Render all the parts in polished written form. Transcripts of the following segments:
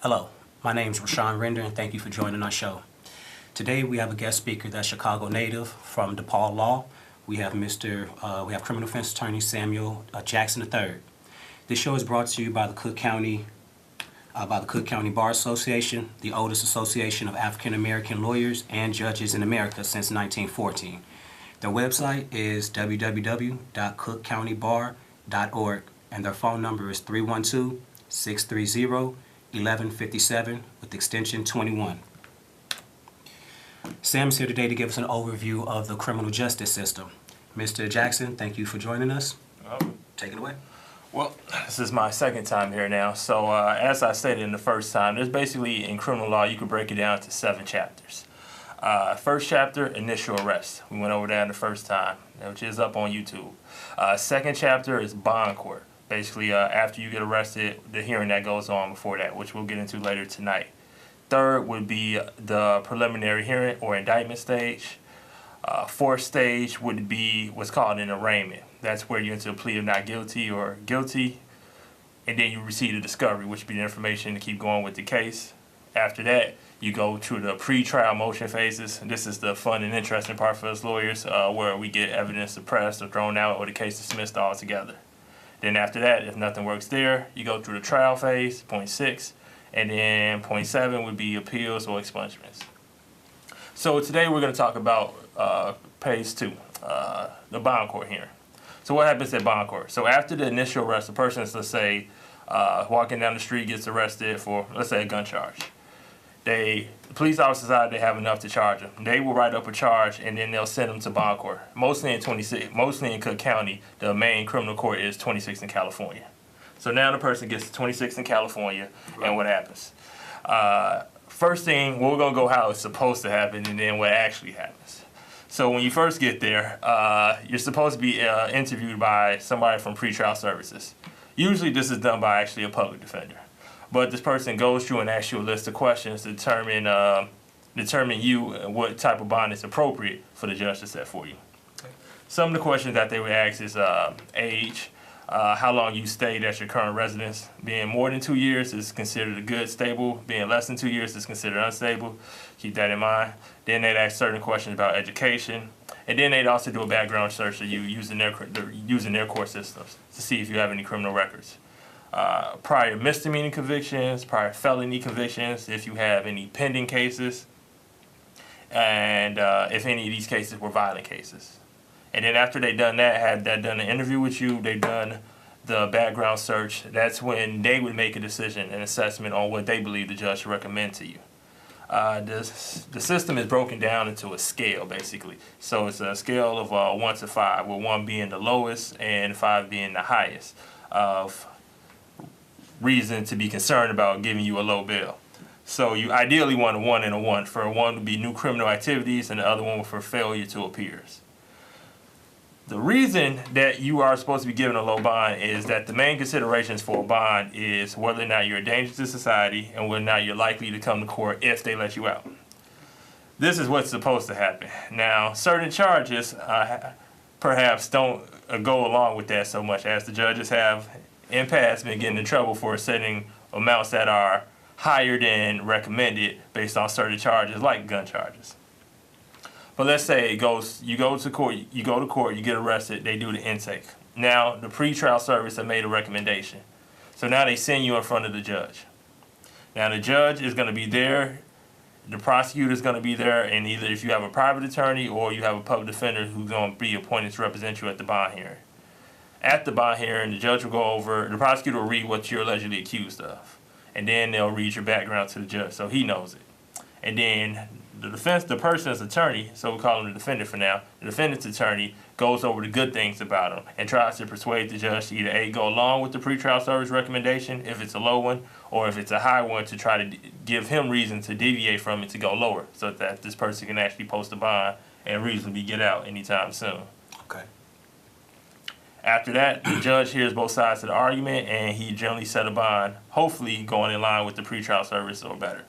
Hello, my name is Rashawn Render, and thank you for joining our show. Today we have a guest speaker that's Chicago native from DePaul Law. We have criminal defense attorney Samuel Jackson III. This show is brought to you by the Cook County Bar Association, the oldest association of African American lawyers and judges in America since 1914. Their website is www.cookcountybar.org, and their phone number is 312-630-1157 with extension 21. Sam's here today to give us an overview of the criminal justice system. Mr. Jackson, thank you for joining us. Take it away. Well, this is my second time here now. So as I stated in the first time, there's basically, in criminal law, you could break it down to 7 chapters. First chapter, initial arrest. We went over that the first time, which is up on YouTube. Second chapter is bond court. Basically, after you get arrested, the hearing that goes on before that, which we'll get into later tonight. Third would be the preliminary hearing or indictment stage. Fourth stage would be what's called an arraignment. That's where you enter a plea of not guilty or guilty, and then you receive the discovery, which would be the information to keep going with the case. After that, you go to the pre-trial motion phases. And this is the fun and interesting part for us lawyers, where we get evidence suppressed or thrown out or the case dismissed altogether. Then after that, if nothing works there, you go through the trial phase, point 6, and then point 7 would be appeals or expungements. So today we're going to talk about phase 2, the bond court hearing. So what happens at bond court? So after the initial arrest, the person is, let's say, walking down the street, gets arrested for, let's say, a gun charge. The police officers decide they have enough to charge them. They will write up a charge, and then they'll send them to bond court. Mostly in Cook County, the main criminal court is 26 in California. So now the person gets to 26 in California, and what happens? First thing, we're going to go how it's supposed to happen, and then what actually happens. So when you first get there, you're supposed to be interviewed by somebody from pretrial services. Usually this is done by actually a public defender. But this person goes through and asks you a list of questions to determine what type of bond is appropriate for the judge to set for you. Some of the questions that they would ask is age, how long you stayed at your current residence. Being more than 2 years is considered a good, stable. Being less than 2 years is considered unstable. Keep that in mind. Then they'd ask certain questions about education. And then they'd also do a background search of you using their court systems to see if you have any criminal records. Prior misdemeanor convictions, prior felony convictions, if you have any pending cases, and if any of these cases were violent cases. And then after they done done an interview with you, they done the background search, that's when they would make a decision, an assessment on what they believe the judge should recommend to you. The system is broken down into a scale, basically. So it's a scale of 1 to 5, with 1 being the lowest and 5 being the highest of reason to be concerned about giving you a low bail. So you ideally want a 1 and a 1. For a 1 would be new criminal activities, and the other one for failure to appears. The reason that you are supposed to be given a low bond is that the main considerations for a bond is whether or not you're a danger to society and whether or not you're likely to come to court if they let you out. This is what's supposed to happen. Now, certain charges perhaps don't go along with that so much, as the judges have in past been getting in trouble for setting amounts that are higher than recommended based on certain charges like gun charges. But let's say you go to court, you get arrested, they do the intake. Now the pretrial service have made a recommendation. So now they send you in front of the judge. Now the judge is going to be there, the prosecutor is going to be there, and either if you have a private attorney or you have a public defender who's going to be appointed to represent you at the bond hearing. At the bond hearing, the judge will go over, the prosecutor will read what you're allegedly accused of. And then they'll read your background to the judge, so he knows it. And then the person's attorney, so we call him the defendant for now, the defendant's attorney goes over the good things about him and tries to persuade the judge to either A, go along with the pretrial service recommendation if it's a low one, or if it's a high one, to try to give him reason to deviate from it to go lower, so that this person can actually post a bond and reasonably get out anytime soon. Okay. After that, the judge hears both sides of the argument, and he generally set a bond, hopefully going in line with the pretrial service or better.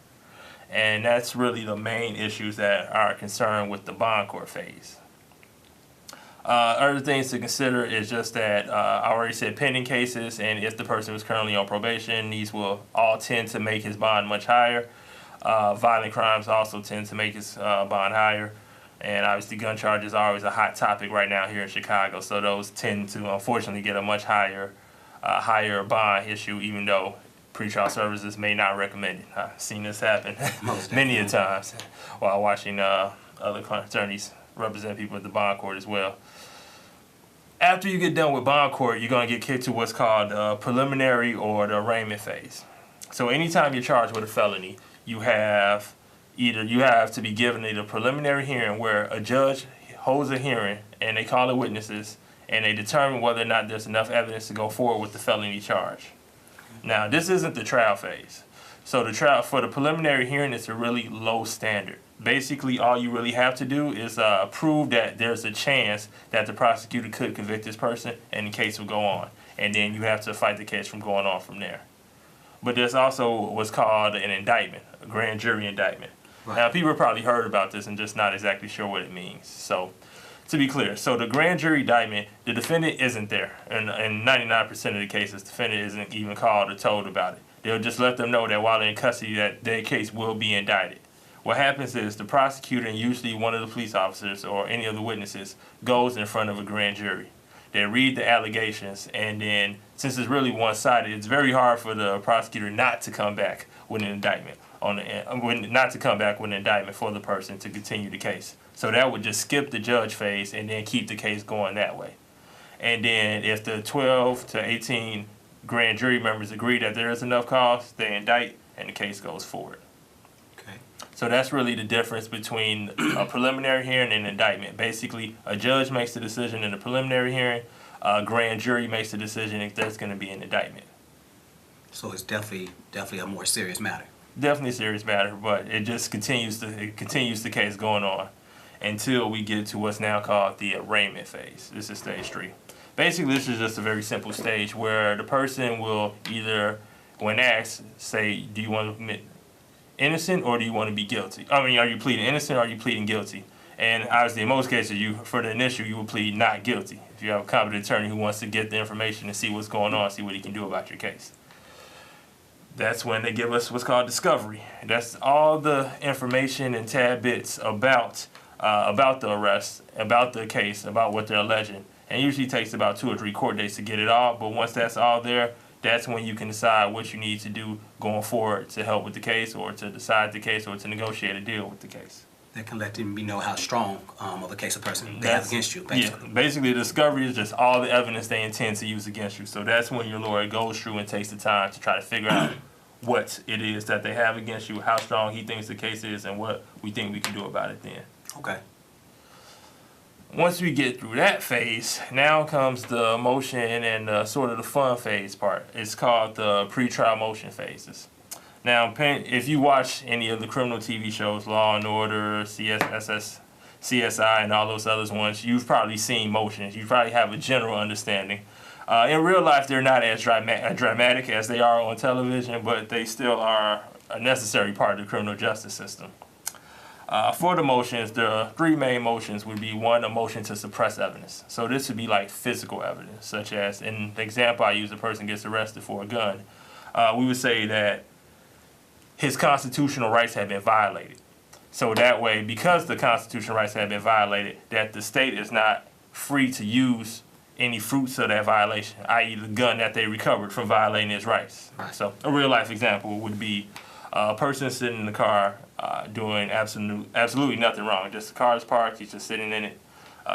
And that's really the main issues that are concerned with the bond court phase. Other things to consider is just that I already said pending cases, and if the person was currently on probation, these will all tend to make his bond much higher. Violent crimes also tend to make his bond higher. And obviously gun charges are always a hot topic right now here in Chicago, so those tend to unfortunately get a much higher bond issue, even though pretrial services may not recommend it. I've seen this happen many a times while watching other attorneys represent people at the bond court as well. After you get done with bond court, you're going to get kicked to what's called the preliminary or the arraignment phase. So anytime you're charged with a felony, you have to be given a preliminary hearing where a judge holds a hearing and they call the witnesses and they determine whether or not there's enough evidence to go forward with the felony charge. Now, this isn't the trial phase. So for the preliminary hearing, it's a really low standard. Basically, all you really have to do is prove that there's a chance that the prosecutor could convict this person and the case will go on. And then you have to fight the case from going on from there. But there's also what's called an indictment, a grand jury indictment. Right. Now, people have probably heard about this and just not exactly sure what it means. So, to be clear, so the grand jury indictment, the defendant isn't there. And in 99% of the cases, the defendant isn't even called or told about it. They'll just let them know that while they're in custody, that their case will be indicted. What happens is the prosecutor and usually one of the police officers or any of the witnesses goes in front of a grand jury. They read the allegations, and then since it's really one-sided, it's very hard for the prosecutor not to come back with an indictment not to come back with an indictment for the person to continue the case. So that would just skip the judge phase and then keep the case going that way. And then if the 12 to 18 grand jury members agree that there is enough cause, they indict and the case goes forward. Okay. So that's really the difference between a preliminary hearing and an indictment. Basically, a judge makes the decision in the preliminary hearing, a grand jury makes the decision if there's going to be an indictment. So it's definitely a more serious matter. Definitely a serious matter, but it just continues the case going on until we get to what's now called the arraignment phase. This is stage 3. Basically, this is just a very simple stage where the person will either, when asked, say, do you want to admit innocent or do you want to be guilty? I mean, are you pleading innocent or are you pleading guilty? And obviously, in most cases, for the initial, you will plead not guilty. If you have a competent attorney who wants to get the information and see what's going on, see what he can do about your case. That's when they give us what's called discovery. That's all the information and tad bits about the arrest, about the case, about what they're alleging. And it usually takes about 2 or 3 court dates to get it all, but once that's all there, that's when you can decide what you need to do going forward to help with the case or to decide the case or to negotiate a deal with the case. That can let them know how strong of a case a person they have against you, basically. Yeah, basically the discovery is just all the evidence they intend to use against you. So that's when your lawyer goes through and takes the time to try to figure out what it is that they have against you, how strong he thinks the case is, and what we think we can do about it then. Okay. Once we get through that phase, now comes the motion and sort of the fun phase part. It's called the pretrial motion phases. Now, if you watch any of the criminal TV shows, Law and Order, CSI, and all those other ones, you've probably seen motions. You probably have a general understanding. In real life, they're not as dramatic as they are on television, but they still are a necessary part of the criminal justice system. For the motions, the 3 main motions would be 1, a motion to suppress evidence. So this would be like physical evidence, such as in the example I use, a person gets arrested for a gun. We would say that his constitutional rights have been violated. So that way, because the constitutional rights have been violated, that the state is not free to use any fruits of that violation, i.e. the gun that they recovered from violating his rights. Right. So a real life example would be a person sitting in the car doing absolutely nothing wrong. Just the car is parked, he's just sitting in it.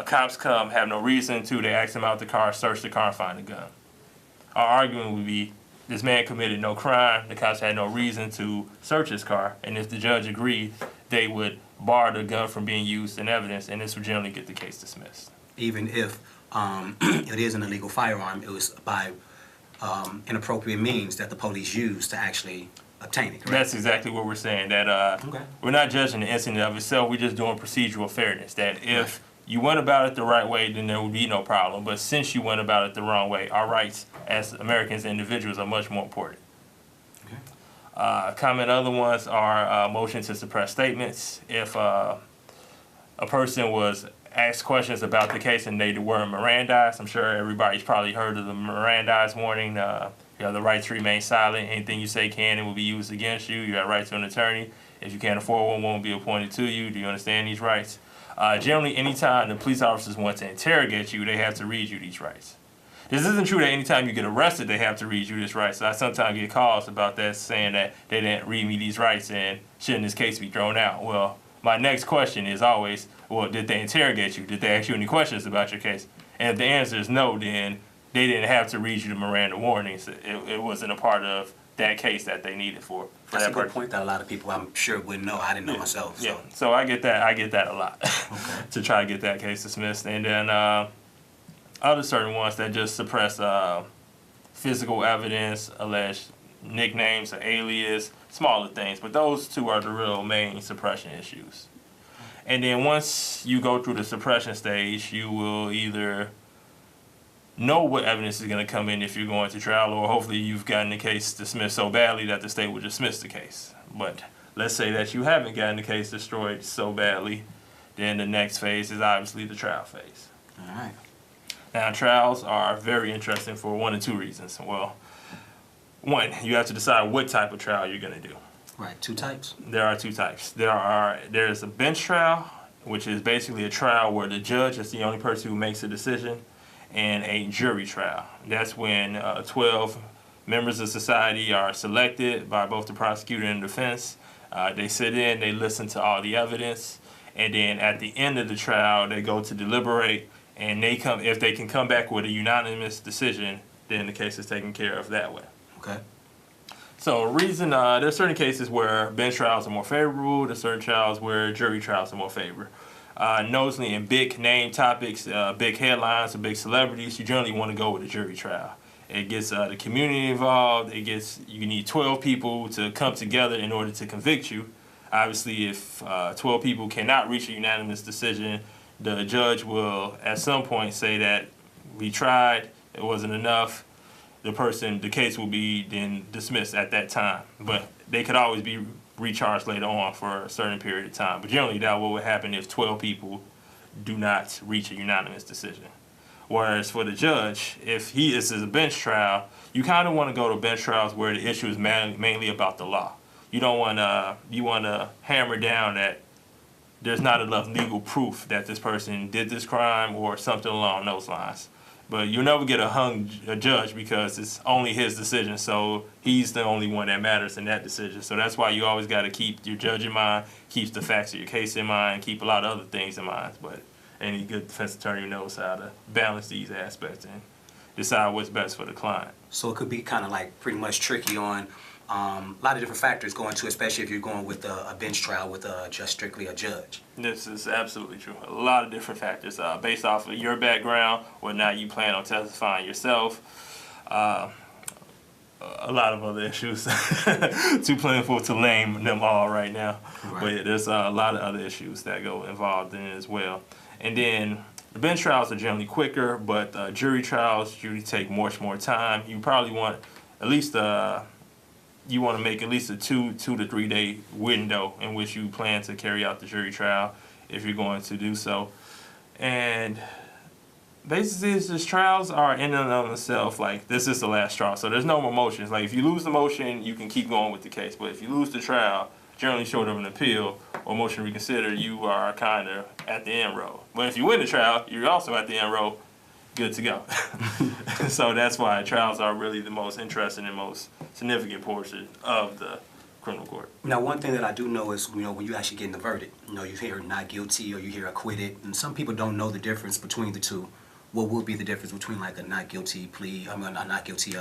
Cops come, have no reason to, they ask him out the car, search the car, and find a gun. Our argument would be, this man committed no crime, the cops had no reason to search his car, and if the judge agreed, they would bar the gun from being used in evidence, and this would generally get the case dismissed. Even if it is an illegal firearm, it was by inappropriate means that the police used to actually obtain it, correct? That's exactly what we're saying, that we're not judging the incident of itself, we're just doing procedural fairness, that if you went about it the right way, then there would be no problem. But since you went about it the wrong way, our rights as Americans and individuals are much more important. Okay. Common other ones are motion to suppress statements. If a person was asked questions about the case and they weren't Mirandized. I'm sure everybody's probably heard of the Mirandized warning. You have the right to remain silent. Anything you say can and will be used against you. You have right to an attorney. If you can't afford one, one will be appointed to you. Do you understand these rights? Generally, anytime the police officers want to interrogate you, they have to read you these rights. This isn't true that anytime you get arrested, they have to read you this rights. So I sometimes get calls about that saying that they didn't read me these rights and shouldn't this case be thrown out? Well, my next question is always, well, did they interrogate you? Did they ask you any questions about your case? And if the answer is no, then they didn't have to read you the Miranda warnings. It wasn't a part of that case that they needed for That's that a good person. point that a lot of people, I'm sure, wouldn't know. I didn't know myself. So. Yeah, so I get that a lot. Okay. To try to get that case dismissed. And then other certain ones that just suppress physical evidence, alleged nicknames, or alias, smaller things. But those two are the real main suppression issues. And then once you go through the suppression stage, you will either know what evidence is going to come in if you're going to trial, or hopefully you've gotten the case dismissed so badly that the state will dismiss the case. But let's say that you haven't gotten the case destroyed so badly, then the next phase is obviously the trial phase. All right. Now, trials are very interesting for one of two reasons. Well, one, you have to decide what type of trial you're going to do. Right, two types? There are two types. There's a bench trial, which is basically a trial where the judge is the only person who makes a decision, and a jury trial. That's when 12 members of society are selected by both the prosecutor and the defense. They sit in, they listen to all the evidence, and then at the end of the trial, they go to deliberate, and if they can come back with a unanimous decision, then the case is taken care of that way. Okay. So there's certain cases where bench trials are more favorable, there's certain trials where jury trials are more favorable. Notably in big name topics, big headlines, or big celebrities, you generally want to go with a jury trial. It gets the community involved. You need 12 people to come together in order to convict you. Obviously, if 12 people cannot reach a unanimous decision, the judge will at some point say that we tried, it wasn't enough. The case will be then dismissed at that time. But they could always be recharged later on for a certain period of time. But generally, that what would happen if 12 people do not reach a unanimous decision. Whereas for the judge, if this is a bench trial, you kind of want to go to bench trials where the issue is mainly about the law. You want to hammer down that there's not enough legal proof that this person did this crime or something along those lines. But you'll never get a judge because it's only his decision, so he's the only one that matters in that decision. So that's why you always got to keep your judge in mind, keep the facts of your case in mind, keep a lot of other things in mind. But any good defense attorney knows how to balance these aspects and decide what's best for the client. So it could be kind of like pretty much tricky on a lot of different factors going to, especially if you're going with a bench trial with just strictly a judge. This is absolutely true. A lot of different factors based off of your background, whether or not you plan on testifying yourself, a lot of other issues. Too plentiful to name them all right now. Right. But there's a lot of other issues that go involved in it as well. And then the bench trials are generally quicker, but jury trials usually take much more time. You probably want at least you want to make at least a 2 to 3 day window in which you plan to carry out the jury trial if you're going to do so. And basically, it's just trials are in and of themselves, like, this is the last straw. So there's no more motions. Like, if you lose the motion, you can keep going with the case. But if you lose the trial, generally short of an appeal or motion to reconsider, you are kind of at the end row. But if you win the trial, you're also at the end row, good to go. So that's why trials are really the most interesting and most significant portion of the criminal court. Now, one thing that I do know is, when you actually get in the verdict, you hear not guilty or you hear acquitted, and some people don't know the difference between the two. What would be the difference between like a not guilty plea, a not guilty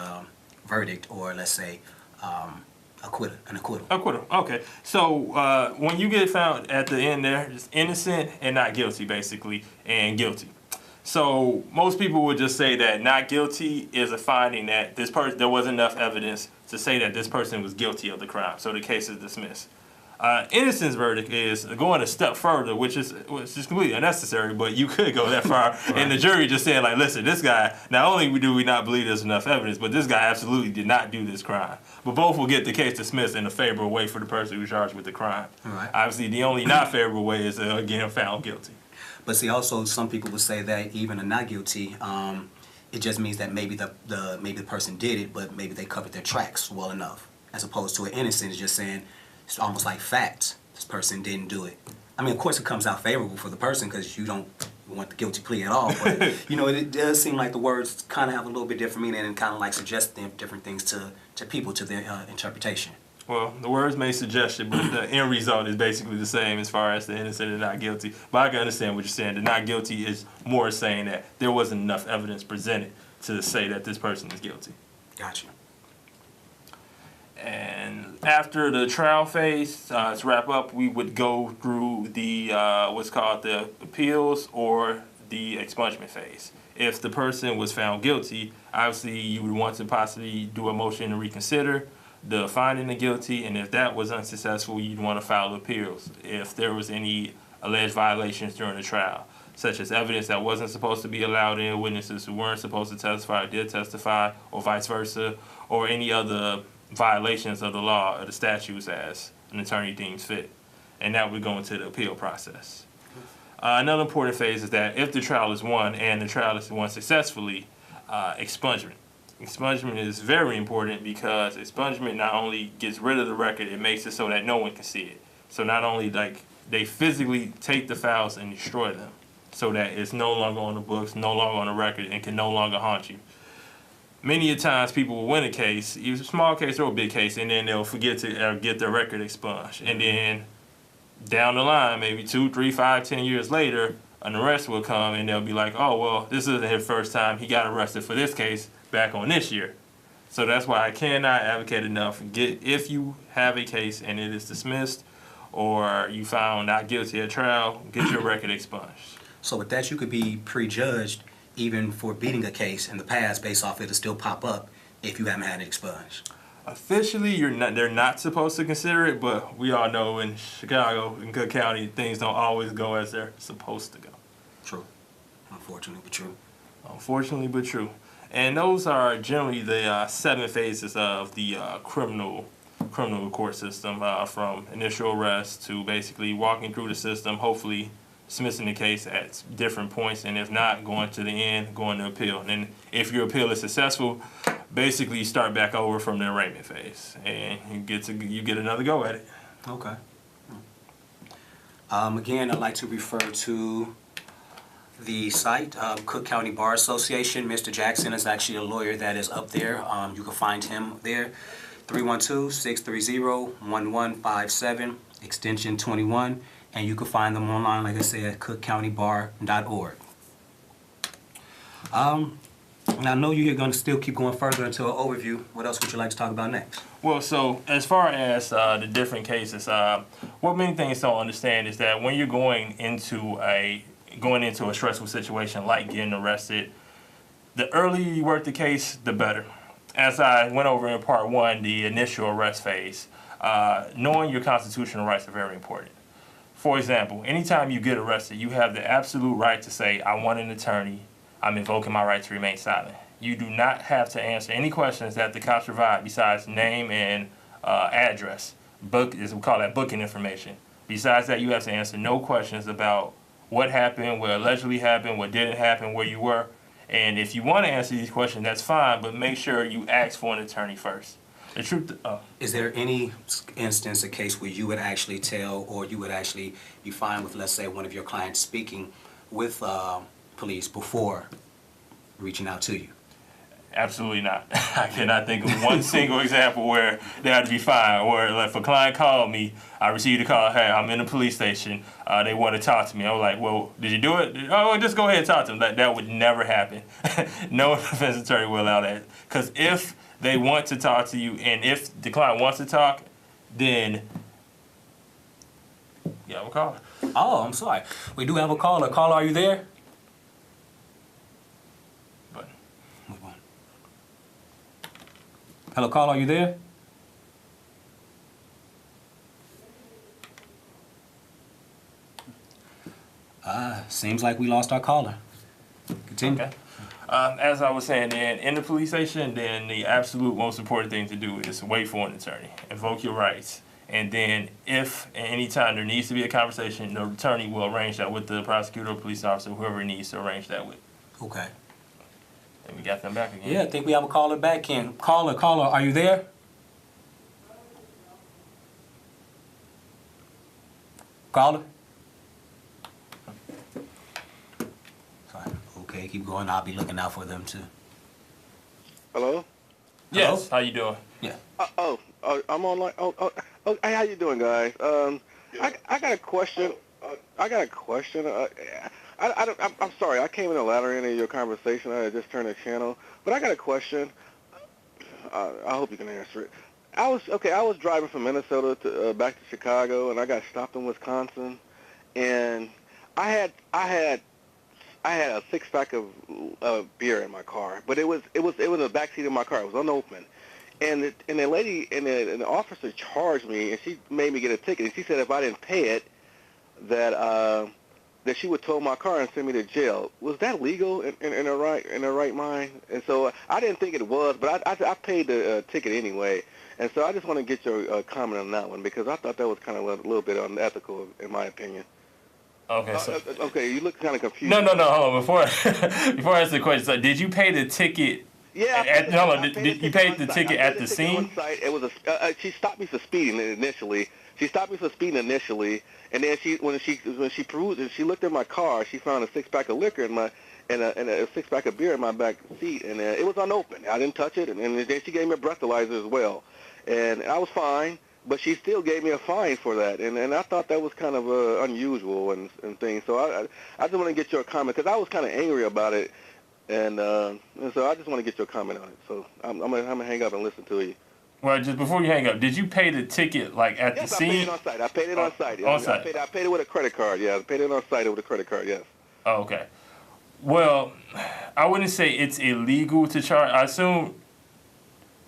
verdict, or let's say an acquittal? Acquittal. Okay. So when you get found at the end there, it's innocent and not guilty, basically, and guilty. So most people would just say that not guilty is a finding that there wasn't enough evidence to say that this person was guilty of the crime, so the case is dismissed. Innocence verdict is going a step further, which is completely unnecessary, but you could go that far. Right. And the jury just said, like, listen, this guy, not only do we not believe there's enough evidence, but this guy absolutely did not do this crime. But both will get the case dismissed in a favorable way for the person who's charged with the crime. Right. Obviously, the only not favorable way is, again, found guilty. But see, also some people would say that even a not guilty, it just means that maybe maybe the person did it, but maybe they covered their tracks well enough, as opposed to an innocent is just saying it's almost like facts. This person didn't do it. I mean, of course, it comes out favorable for the person because you don't want the guilty plea at all. But you know, it does seem like the words kind of have a little bit different meaning and kind of like suggest different things to people, to their interpretation. Well, the words may suggest it, but the end result is basically the same as far as the innocent and not guilty. But I can understand what you're saying. The not guilty is more saying that there wasn't enough evidence presented to say that this person is guilty. Gotcha. And after the trial phase, to wrap up, we would go through the what's called the appeals or the expungement phase. If the person was found guilty, obviously you would want to possibly do a motion to reconsider the finding of guilty, and if that was unsuccessful, you'd want to file appeals if there was any alleged violations during the trial, such as evidence that wasn't supposed to be allowed in, witnesses who weren't supposed to testify or did testify, or vice versa, or any other violations of the law or the statutes as an attorney deems fit. And that would go into the appeal process. Another important phase is that if the trial is won and the trial is won successfully, expungement. Expungement is very important because expungement not only gets rid of the record, it makes it so that no one can see it. So not only like they physically take the files and destroy them so that it's no longer on the books, no longer on the record, and can no longer haunt you. Many a times people will win a case, either a small case or a big case, and then they'll forget to get their record expunged. And then down the line, maybe 2, 3, 5, 10 years later, an arrest will come and they'll be like, oh, well, this isn't his first time. He got arrested for this case back on this year. So that's why I cannot advocate enough. If you have a case and it is dismissed or you found not guilty at trial, get your record expunged. So with that, you could be prejudged even for beating a case in the past based off it'll still pop up if you haven't had it expunged. Officially, they're not supposed to consider it, but we all know in Chicago, in Cook County, things don't always go as they're supposed to go. True. Unfortunately, but true. Unfortunately, but true. And those are generally the 7 phases of the criminal court system, from initial arrest to basically walking through the system, hopefully dismissing the case at different points, and if not, going to the end, going to appeal. And then if your appeal is successful, basically you start back over from the arraignment phase, and you get another go at it. Okay. Again, I'd like to refer to the site, Cook County Bar Association. Mr. Jackson is actually a lawyer that is up there. You can find him there, 312-630-1157, extension 21. And you can find them online, like I said, at cookcountybar.org. And I know you're going to still keep going further into an overview. What else would you like to talk about next? Well, so as far as the different cases, what many things don't understand is that when you're going into a stressful situation like getting arrested, the earlier you work the case, the better. As I went over in part 1, the initial arrest phase, knowing your constitutional rights are very important. For example, anytime you get arrested, you have the absolute right to say, I want an attorney, I'm invoking my right to remain silent. You do not have to answer any questions that the cops provide besides name and address. We call that booking information. Besides that, you have to answer no questions about what happened, what allegedly happened, what didn't happen, where you were. And if you want to answer these questions, that's fine, but make sure you ask for an attorney first. The truth. Is there any instance, a case where you would actually tell, or you would actually be fine with, let's say, one of your clients speaking with police before reaching out to you? Absolutely not. I cannot think of one single example where that would be fine. Or like if a client called me, I received a call, hey, I'm in the police station, they want to talk to me. I was like, well, did you do it? Oh, just go ahead and talk to them. That would never happen. No defense attorney will allow that. Because if they want to talk to you, and if the client wants to talk, then you have a caller. Oh, I'm sorry. We do have a caller. Caller, are you there? But Move on. Hello, caller, are you there? Seems like we lost our caller. Continue. Okay. As I was saying, then in the police station, then the absolute most important thing to do is wait for an attorney, invoke your rights, And then if at any time there needs to be a conversation, the attorney will arrange that with the prosecutor or police officer, whoever he needs to arrange that with. Okay. And we got them back again. Yeah, I think we have a caller back in. Caller, are you there? Caller? Fine. Okay, keep going. I'll be looking out for them too. Hello? Yes. Hello? How you doing? Yeah. I'm online. Hey, how you doing, guys? I got a question. I'm sorry, I came in the latter end of your conversation. I had just turned the channel, but I got a question. I hope you can answer it. I was driving from Minnesota to back to Chicago, and I got stopped in Wisconsin, and I had a six-pack of beer in my car, but it was in the back seat of my car. It was unopened. And the lady and the officer charged me, and she made me get a ticket. And she said if I didn't pay it, that she would tow my car and send me to jail. Was that legal in her right mind? And so I didn't think it was, but I paid the ticket anyway. And so I just want to get your comment on that one, because I thought that was kind of a little bit unethical, in my opinion. Okay. So Okay, you look kind of confused. no. Hold on. Before I answer the question, so did you pay the ticket? Yeah. Did you pay the ticket at the scene? It was she stopped me for speeding initially. And then when she perused and she looked at my car, she found a six-pack of liquor and a six-pack of beer in my back seat, and it was unopened. I didn't touch it, and then she gave me a breathalyzer as well, and I was fine. But she still gave me a fine for that, and I thought that was kind of unusual and things. So I just want to get your comment, because I was kind of angry about it, and so I just want to get your comment on it. So I'm gonna hang up and listen to you. Well, just before you hang up, did you pay the ticket like at the scene? Yes, I paid it on site. On site. I paid it with a credit card. Yeah, I paid it on site with a credit card. Yes. Oh, okay. Well, I wouldn't say it's illegal to charge. I assume.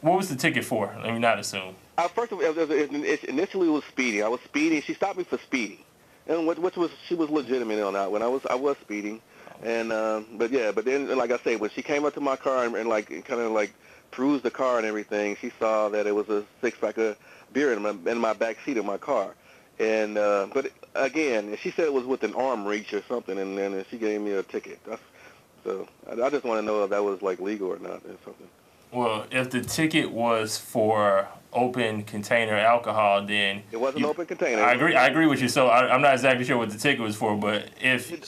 What was the ticket for? Let me not assume. First of all, initially it was speeding. I was speeding. She stopped me for speeding, and she was legitimate on that one. I was speeding, and but then like I say, when she came up to my car and like kind of like perused the car and everything, she saw that it was a six-pack of beer in my back seat of my car, and but again, she said it was within arm reach or something, and then she gave me a ticket. So I just want to know if that was like legal or not or something. Well, if the ticket was for open container alcohol, then it wasn't open container. I agree with you. So I'm not exactly sure what the ticket was for, but if it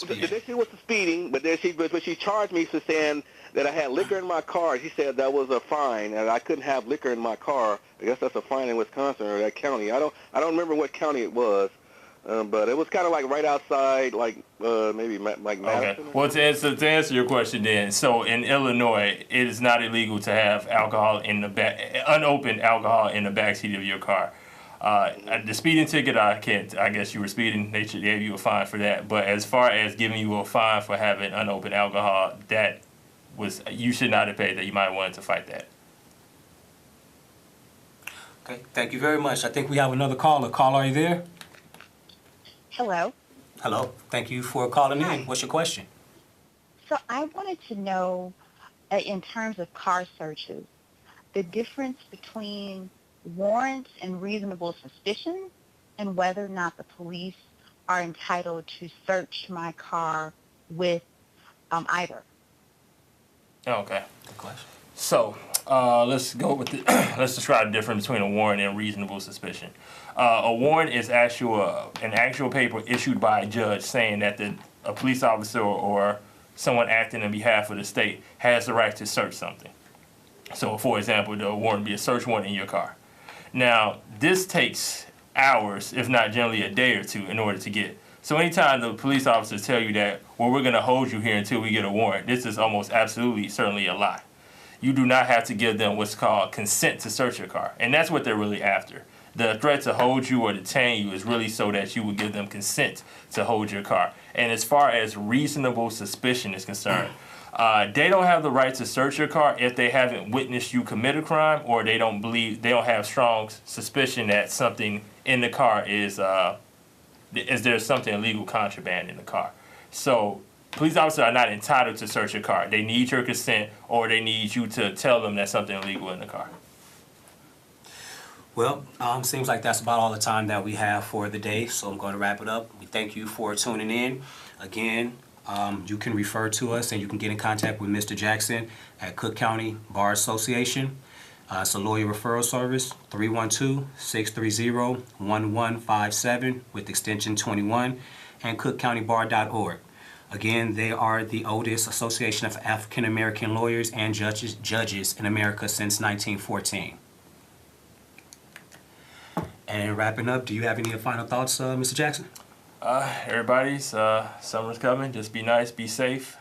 was speeding, but she charged me for saying that I had liquor in my car. She said that was a fine, and I couldn't have liquor in my car. I guess that's a fine in Wisconsin or that county. I don't remember what county it was. But it was kind of like right outside, like maybe like Madison. Okay. Well, to answer your question, then, so in Illinois, it is not illegal to have alcohol in the unopened alcohol in the backseat of your car. The speeding ticket, I guess you were speeding. They should give you a fine for that. But as far as giving you a fine for having unopened alcohol, you should not have paid that. You might want to fight that. Okay, thank you very much. I think we have another caller. Caller, are you there? Hello. Hello. Thank you for calling Hi. in. What's your question? So I wanted to know, in terms of car searches, the difference between warrants and reasonable suspicion, and whether or not the police are entitled to search my car with either. Okay. Good question. So let's go with let's describe the difference between a warrant and reasonable suspicion. A warrant is an actual paper issued by a judge saying that a police officer or someone acting on behalf of the state has the right to search something. So, for example, the warrant would be a search warrant in your car. Now, this takes hours, if not generally a day or two, in order to get. So anytime the police officers tell you that, well, we're going to hold you here until we get a warrant, this is almost absolutely, certainly a lie. You do not have to give them what's called consent to search your car. And that's what they're really after. The threat to hold you or detain you is really so that you would give them consent to hold your car. And as far as reasonable suspicion is concerned, they don't have the right to search your car if they haven't witnessed you commit a crime, or they don't have strong suspicion that something in the car is there's something illegal contraband in the car. So police officers are not entitled to search your car. They need your consent, or they need you to tell them that something illegal in the car. Well, seems like that's about all the time that we have for the day, so I'm going to wrap it up. We thank you for tuning in. Again, you can refer to us and you can get in contact with Mr. Jackson at Cook County Bar Association. It's a lawyer referral service, 312-630-1157 with extension 21, and cookcountybar.org. Again, they are the oldest association of African American lawyers and judges in America since 1914. And wrapping up, do you have any final thoughts, Mr. Jackson? Everybody's summer's coming. Just be nice, be safe,